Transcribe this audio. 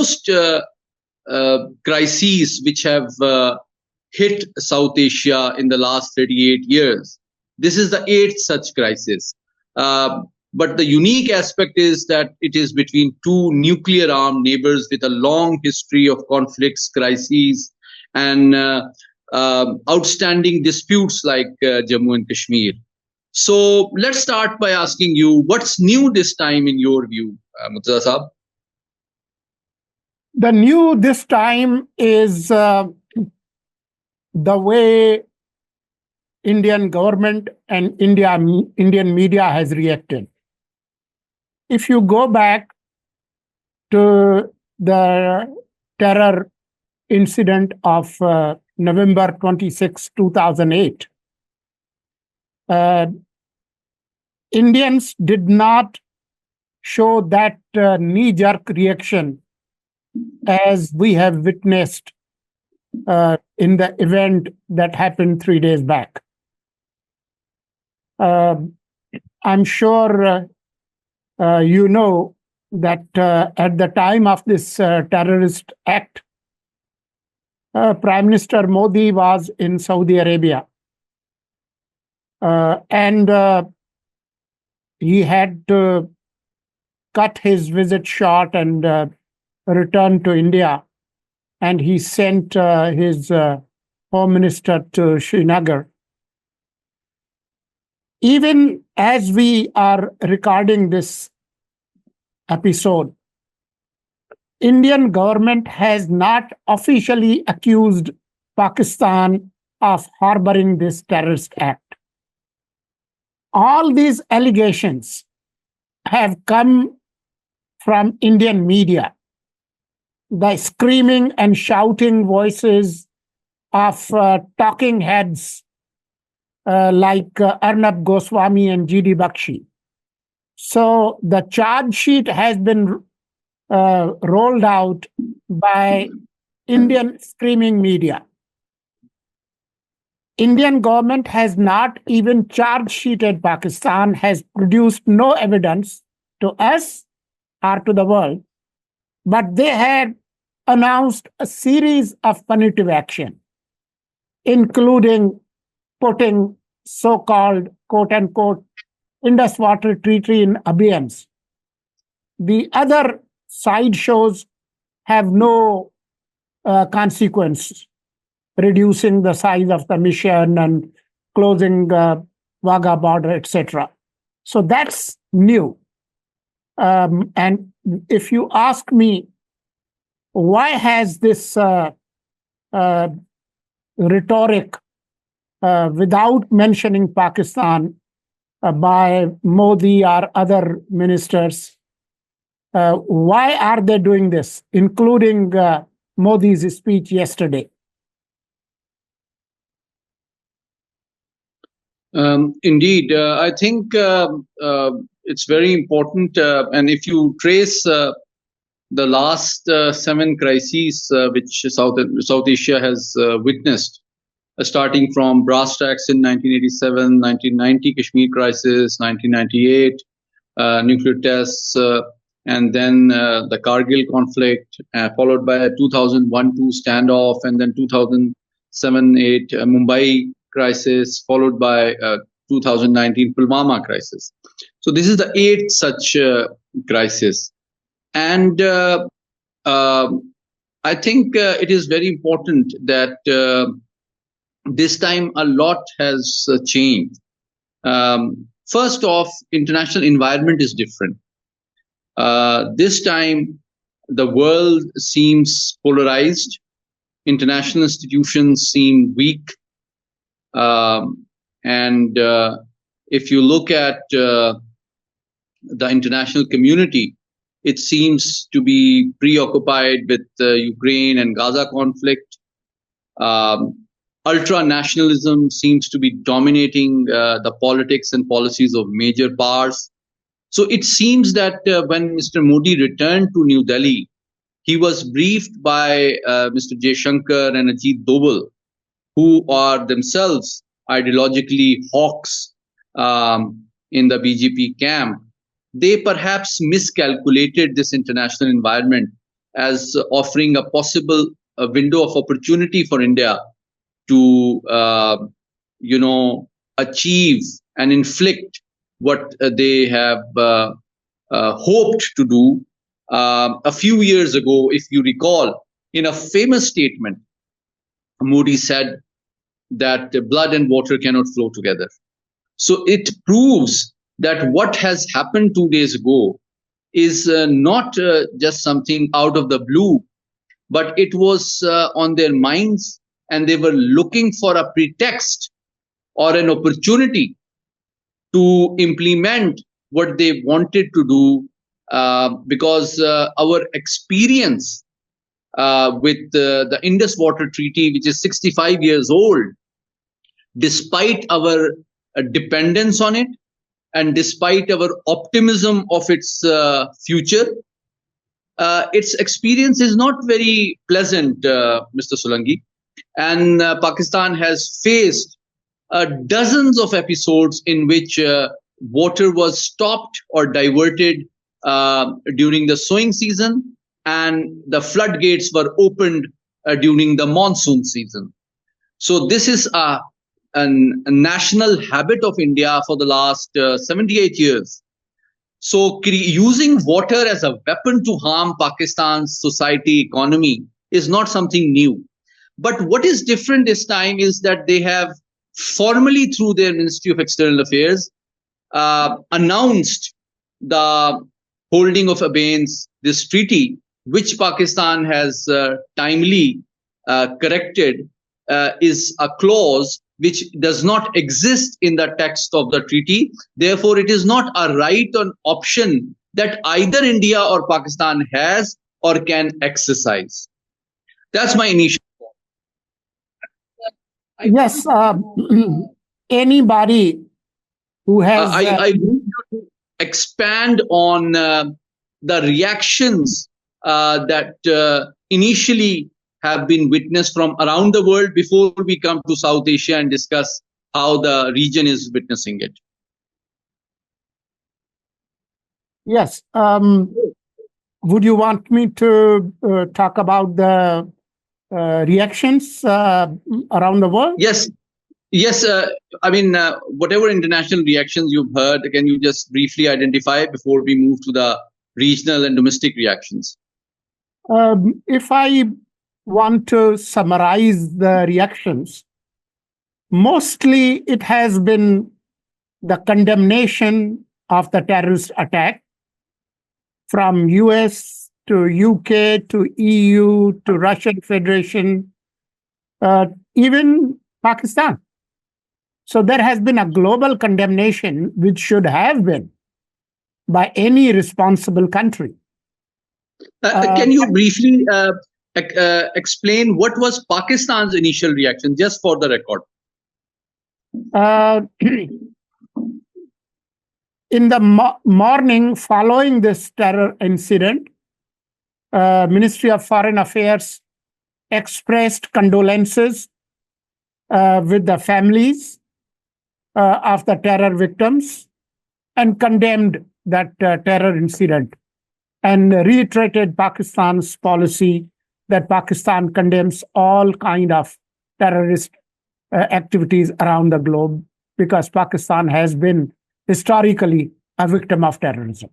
most crises which have hit South Asia in the last 38 years. This is the eighth such crisis. But the unique aspect is that it is between two nuclear armed neighbors with a long history of conflicts, crises, and outstanding disputes like Jammu and Kashmir. So let's start by asking you, what's new this time in your view, Murtaza Saab? The new this time is the way Indian government and Indian media has reacted. If you go back to the terror incident of November 26, 2008, Indians did not show that knee-jerk reaction as we have witnessed in the event that happened 3 days back. I'm sure you know that at the time of this terrorist act, Prime Minister Modi was in Saudi Arabia. And he had to cut his visit short and return to India. And he sent his Home Minister to Srinagar. Even as we are recording this episode, Indian government has not officially accused Pakistan of harboring this terrorist act. All these allegations have come from Indian media. The screaming and shouting voices of talking heads like Arnab Goswami and G.D. Bakshi. So the charge sheet has been rolled out by Indian screaming media. Indian government has not even charge sheeted Pakistan, has produced no evidence to us or to the world, but they had announced a series of punitive action, including putting so-called, quote-unquote, Indus Water Treaty in abeyance. The other sideshows have no consequence, reducing the size of the mission and closing Wagah border, etc. So that's new. And if you ask me, why has this rhetoric without mentioning Pakistan by Modi or other ministers, why are they doing this, including Modi's speech yesterday? Indeed, I think it's very important. And if you trace the last 7 crises which South Asia has witnessed, starting from brass tacks in 1987, 1990 Kashmir crisis, 1998 nuclear tests, and then the Kargil conflict, followed by a 2001-2 standoff, and then 2007-8 Mumbai crisis, followed by 2019 Pulwama crisis. So this is the 8th such crisis. And I think it is very important that this time a lot has changed. First off, international environment is different. This time, the world seems polarized. International institutions seem weak. And if you look at the international community, it seems to be preoccupied with the Ukraine and Gaza conflict. Ultra-nationalism seems to be dominating the politics and policies of major powers. So it seems that when Mr. Modi returned to New Delhi, he was briefed by Mr. Jaishankar and Ajit Doval, who are themselves ideologically hawks in the BJP camp. They perhaps miscalculated this international environment as offering a possible window of opportunity for India to, achieve and inflict what they have hoped to do. A few years ago, if you recall, in a famous statement, Modi said that blood and water cannot flow together. So it proves that what has happened 2 days ago is not just something out of the blue, but it was on their minds, and they were looking for a pretext or an opportunity to implement what they wanted to do, because our experience with the Indus Water Treaty, which is 65 years old, despite our dependence on it and despite our optimism of its future, its experience is not very pleasant, Mr. Solangi. And Pakistan has faced dozens of episodes in which water was stopped or diverted during the sowing season, and the floodgates were opened during the monsoon season. So this is a national habit of India for the last 78 years. So using water as a weapon to harm Pakistan's society economy is not something new. But what is different this time is that they have formally, through their Ministry of External Affairs, announced the holding of abeyance this treaty, which Pakistan has timely corrected, is a clause which does not exist in the text of the treaty. Therefore, it is not a right or option that either India or Pakistan has or can exercise. That's my initial thought. Yes, anybody who has. I want you to expand on the reactions that initially have been witnessed from around the world before we come to South Asia and discuss how the region is witnessing it. Yes. Would you want me to talk about the reactions around the world? Yes. Yes. Whatever international reactions you've heard, can you just briefly identify before we move to the regional and domestic reactions? If I want to summarize the reactions, mostly it has been the condemnation of the terrorist attack from US to UK to EU to Russian Federation, even Pakistan. So there has been a global condemnation, which should have been by any responsible country. Can you briefly explain what was Pakistan's initial reaction, just for the record? In the morning following this terror incident, Ministry of Foreign Affairs expressed condolences with the families of the terror victims and condemned that terror incident, and reiterated Pakistan's policy that Pakistan condemns all kind of terrorist activities around the globe, because Pakistan has been historically a victim of terrorism.